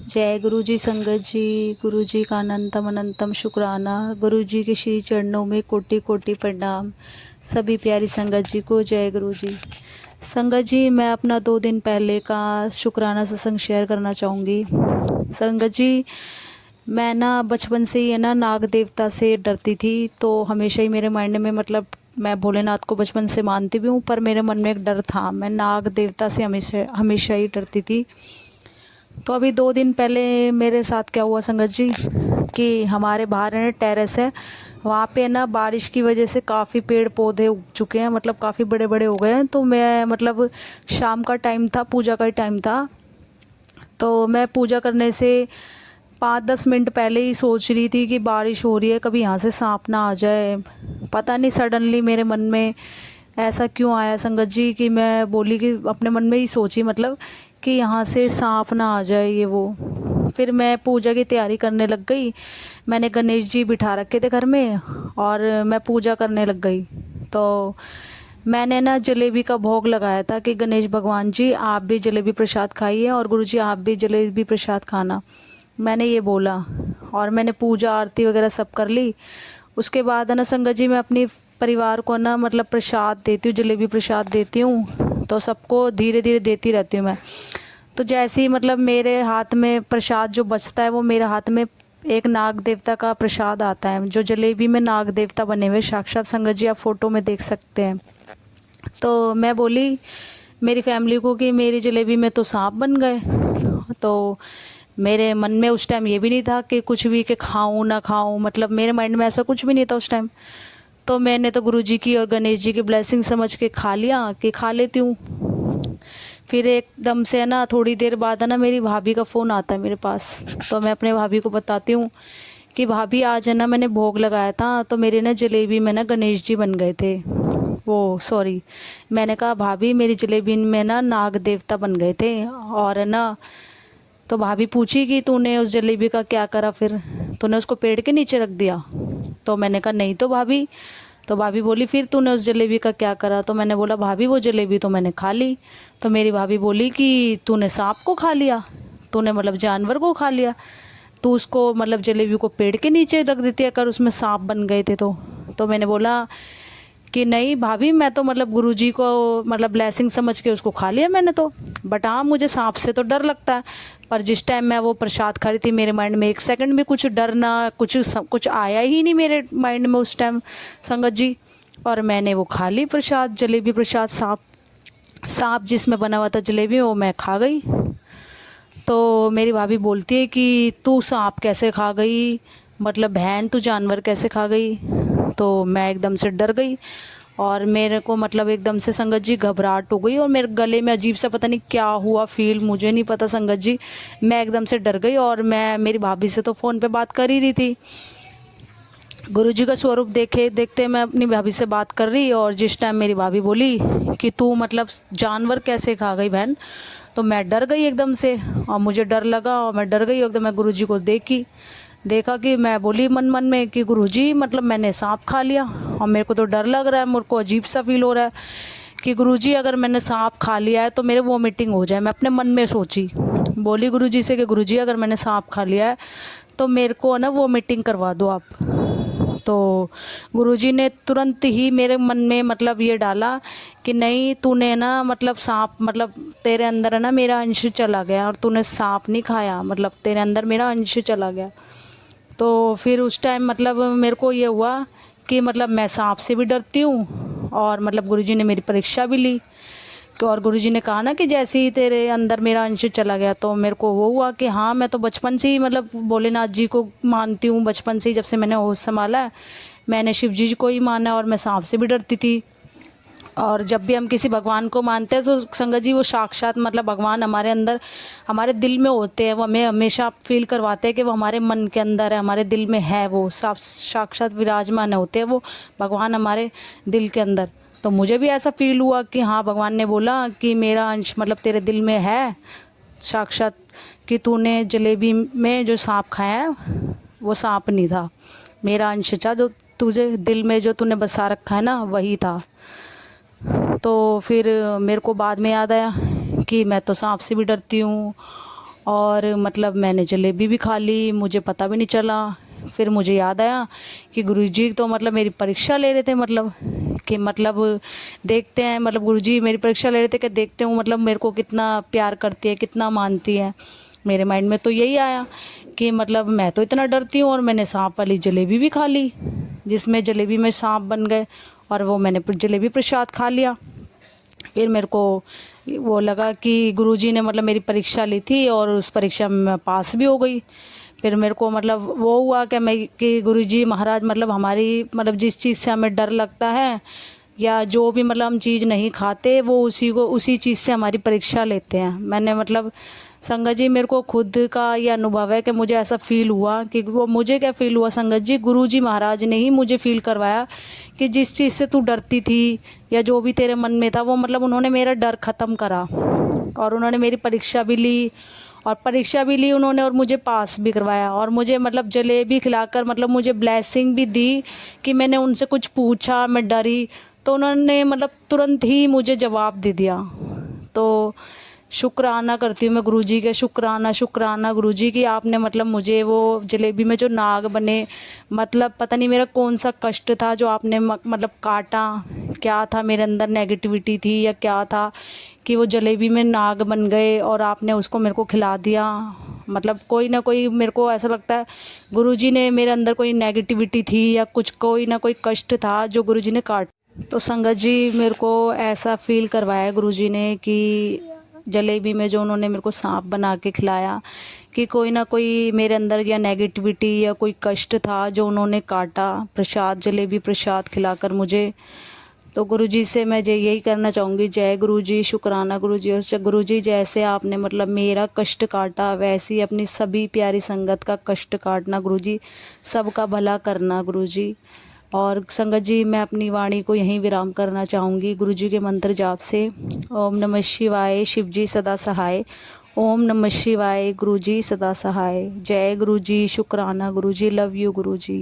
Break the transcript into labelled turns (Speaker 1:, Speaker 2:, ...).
Speaker 1: जय गुरु जी संगत जी। गुरु जी का अनंतम अनंतम शुक्राना। गुरु जी के श्री चरणों में कोटि कोटि प्रणाम। सभी प्यारी संगत जी को जय गुरु जी। संगत जी, मैं अपना 2 दिन पहले का शुक्राना सत्संग शेयर करना चाहूँगी। संगत जी, मैं ना बचपन से ही है ना नाग देवता से डरती थी। तो हमेशा ही मेरे माइंड में मतलब मैं भोलेनाथ को बचपन से मानती भी हूँ, पर मेरे मन में एक डर था। मैं नाग देवता से हमेशा हमेशा ही डरती थी। तो अभी 2 दिन पहले मेरे साथ क्या हुआ संगत जी, कि हमारे बाहर है ना टेरेस है, वहाँ पे ना बारिश की वजह से काफ़ी पेड़ पौधे उग चुके हैं, मतलब काफ़ी बड़े बड़े हो गए हैं। तो मैं मतलब शाम का टाइम था, पूजा का ही टाइम था। तो मैं पूजा करने से 5-10 मिनट पहले ही सोच रही थी कि बारिश हो रही है, कभी यहाँ से सांप ना आ जाए। पता नहीं सडनली मेरे मन में ऐसा क्यों आया संगत जी, कि मैं बोली कि अपने मन में ही सोची मतलब कि यहाँ से सांप ना आ जाए ये वो। फिर मैं पूजा की तैयारी करने लग गई। मैंने गणेश जी बिठा रखे थे घर में और मैं पूजा करने लग गई। तो मैंने ना जलेबी का भोग लगाया था कि गणेश भगवान जी आप भी जलेबी प्रसाद खाइए और गुरु जी आप भी जलेबी प्रसाद खाना, मैंने ये बोला। और मैंने पूजा आरती वगैरह सब कर ली। उसके बाद है ना संगत जी, मैं अपनी परिवार को ना मतलब प्रसाद देती हूँ, जलेबी प्रसाद देती हूँ। तो सबको धीरे धीरे देती रहती हूँ मैं। तो जैसे ही मतलब मेरे हाथ में प्रसाद जो बचता है, वो मेरे हाथ में एक नाग देवता का प्रसाद आता है, जो जलेबी में नाग देवता बने हुए साक्षात संगत जी आप फोटो में देख सकते हैं। तो मैं बोली मेरी फैमिली को कि मेरी जलेबी में तो सांप बन गए। तो मेरे मन में उस टाइम ये भी नहीं था कि कुछ भी कि खाऊं ना खाऊं, मतलब मेरे माइंड में ऐसा कुछ भी नहीं था उस टाइम। तो मैंने तो गुरु जी की और गणेश जी की ब्लेसिंग समझ के खा लिया कि खा लेती हूँ। फिर एकदम से है ना थोड़ी देर बाद है ना मेरी भाभी का फ़ोन आता है मेरे पास। तो मैं अपने भाभी को बताती हूँ कि भाभी आज है ना मैंने भोग लगाया था, तो मेरे ना जलेबी में ना गणेश जी बन गए थे। वो सॉरी, मैंने कहा भाभी मेरी जलेबी में ना नाग देवता बन गए थे। और है ना, तो भाभी पूछी कि तूने उस जलेबी का क्या करा, फिर तूने उसको पेड़ के नीचे रख दिया? तो मैंने कहा नहीं तो भाभी। तो भाभी बोली फिर तूने उस जलेबी का क्या करा? तो मैंने बोला भाभी वो जलेबी तो मैंने खा ली। तो मेरी भाभी बोली कि तूने सांप को खा लिया, तूने मतलब जानवर को खा लिया, तू उसको मतलब जलेबी को पेड़ के नीचे रख देती अगर उसमें सांप बन गए थे तो मैंने बोला कि नहीं भाभी, मैं तो मतलब गुरुजी को मतलब ब्लेसिंग समझ के उसको खा लिया मैंने तो। बट हाँ, मुझे सांप से तो डर लगता है। पर जिस टाइम मैं वो प्रसाद खा रही थी, मेरे माइंड में एक सेकंड भी कुछ डरना कुछ आया ही नहीं मेरे माइंड में उस टाइम संगत जी। और मैंने वो खा ली प्रसाद, जलेबी प्रसाद। सांप सांप जिसमें बना हुआ था जलेबी, वो मैं खा गई। तो मेरी भाभी बोलती है कि तू सांप कैसे खा गई, मतलब बहन तू जानवर कैसे खा गई? तो मैं एकदम से डर गई और मेरे को मतलब एकदम से संगत जी घबराहट हो गई और मेरे गले में अजीब सा पता नहीं क्या हुआ फील, मुझे नहीं पता संगत जी। मैं एकदम से डर गई और मैं मेरी भाभी से तो फ़ोन पे बात कर ही रही थी। गुरुजी का स्वरूप देखे देखते मैं अपनी भाभी से बात कर रही, और जिस टाइम मेरी भाभी बोली कि तू मतलब जानवर कैसे खा गई बहन, तो मैं डर गई एकदम से। और मुझे डर लगा और मैं डर गई एकदम। मैं गुरुजी को देखा कि मैं बोली मन मन में कि गुरुजी मतलब मैंने सांप खा लिया और मेरे को तो डर लग रहा है, मेरे को अजीब सा फील हो रहा है कि गुरुजी अगर मैंने सांप खा लिया है तो मेरे वोमिटिंग हो जाए। मैं अपने मन में सोची, बोली गुरुजी से कि गुरुजी अगर मैंने सांप खा लिया है तो मेरे को ना वोमिटिंग करवा दो आप। तो गुरुजी ने तुरंत ही मेरे मन में मतलब ये डाला कि नहीं तूने ना मतलब सांप मतलब तेरे अंदर है ना मेरा अंश चला गया और तूने सांप नहीं खाया, मतलब तेरे अंदर मेरा अंश चला गया। तो फिर उस टाइम मतलब मेरे को ये हुआ कि मतलब मैं सांप से भी डरती हूँ और मतलब गुरुजी ने मेरी परीक्षा भी ली। और गुरुजी ने कहा ना कि जैसे ही तेरे अंदर मेरा अंश चला गया, तो मेरे को वो हुआ कि हाँ मैं तो बचपन से ही मतलब भोलेनाथ जी को मानती हूँ। बचपन से ही जब से मैंने होश संभाला है, मैंने शिव जी को ही माना और मैं सांप से भी डरती थी। और जब भी हम किसी भगवान को मानते हैं तो संगत जी वो साक्षात मतलब भगवान हमारे अंदर हमारे दिल में होते हैं। वो हमें हमेशा फील करवाते हैं कि वो हमारे मन के अंदर है, हमारे दिल में है, वो साक्षात विराजमान होते हैं वो भगवान हमारे दिल के अंदर। तो मुझे भी ऐसा फील हुआ कि हाँ भगवान ने बोला कि मेरा अंश मतलब तेरे दिल में है साक्षात, कि तूने जलेबी में जो सांप खाया है वो सांप नहीं था, मेरा अंश था जो तुझे दिल में जो तूने बसा रखा है ना वही था। तो फिर मेरे को बाद में याद आया कि मैं तो सांप से भी डरती हूँ और मतलब मैंने जलेबी भी खा ली, मुझे पता भी नहीं चला। फिर मुझे याद आया कि गुरुजी तो मतलब मेरी परीक्षा ले रहे थे, मतलब कि मतलब देखते हैं, मतलब गुरुजी मेरी परीक्षा ले रहे थे कि देखते हूँ मतलब मेरे को कितना प्यार करती है, कितना मानती है। मेरे माइंड में तो यही आया कि मतलब मैं तो इतना डरती हूँ और मैंने सांप वाली जलेबी भी खा ली, जिसमें जलेबी में सांप बन गए और वो मैंने जलेबी प्रसाद खा लिया। फिर मेरे को वो लगा कि गुरुजी ने मतलब मेरी परीक्षा ली थी और उस परीक्षा में मैं पास भी हो गई। फिर मेरे को मतलब वो हुआ कि मैं कि गुरुजी महाराज मतलब हमारी मतलब जिस चीज़ से हमें डर लगता है या जो भी मतलब हम चीज़ नहीं खाते वो उसी चीज़ से हमारी परीक्षा लेते हैं। मैंने मतलब संगत जी मेरे को खुद का ये अनुभव है कि मुझे ऐसा फील हुआ कि वो मुझे क्या फील हुआ संगत जी, गुरुजी महाराज ने ही मुझे फील करवाया कि जिस चीज़ से तू डरती थी या जो भी तेरे मन में था वो मतलब उन्होंने मेरा डर ख़त्म करा और उन्होंने मेरी परीक्षा भी ली और परीक्षा भी ली उन्होंने और मुझे पास भी करवाया और मुझे मतलब जलेबी खिलाकर मतलब मुझे ब्लेसिंग भी दी कि मैंने उनसे कुछ पूछा, मैं डरी तो उन्होंने मतलब तुरंत ही मुझे जवाब दे दिया। तो शुक्राना करती हूँ मैं गुरुजी के, शुक्राना शुक्राना गुरुजी की आपने मतलब मुझे वो जलेबी में जो नाग बने, मतलब पता नहीं मेरा कौन सा कष्ट था जो आपने मतलब काटा, क्या था मेरे अंदर नेगेटिविटी थी या क्या था कि वो जलेबी में नाग बन गए और आपने उसको मेरे को खिला दिया। मतलब कोई ना कोई मेरे को ऐसा लगता है गुरुजी ने मेरे अंदर कोई नेगेटिविटी थी या कुछ कोई ना कोई कष्ट था जो गुरुजी ने काट। तो संगत जी मेरे को ऐसा फील करवाया गुरुजी ने कि जलेबी में जो उन्होंने मेरे को सांप बना के खिलाया कि कोई ना कोई मेरे अंदर या नेगेटिविटी या कोई कष्ट था जो उन्होंने काटा प्रसाद, जलेबी प्रसाद खिलाकर मुझे। तो गुरुजी से मैं यही करना चाहूँगी, जय गुरुजी, शुक्राना गुरुजी। और गुरुजी जैसे आपने मतलब मेरा कष्ट काटा वैसे ही अपनी सभी प्यारी संगत का कष्ट काटना गुरुजी, सबका भला करना गुरुजी। और संगत जी मैं अपनी वाणी को यहीं विराम करना चाहूँगी गुरुजी के मंत्र जाप से। ओम नमः शिवाय, शिव जी सदा सहाय। ओम नमः शिवाय, गुरुजी सदा सहाय। जय गुरुजी, शुक्राना गुरुजी, लव यू गुरुजी।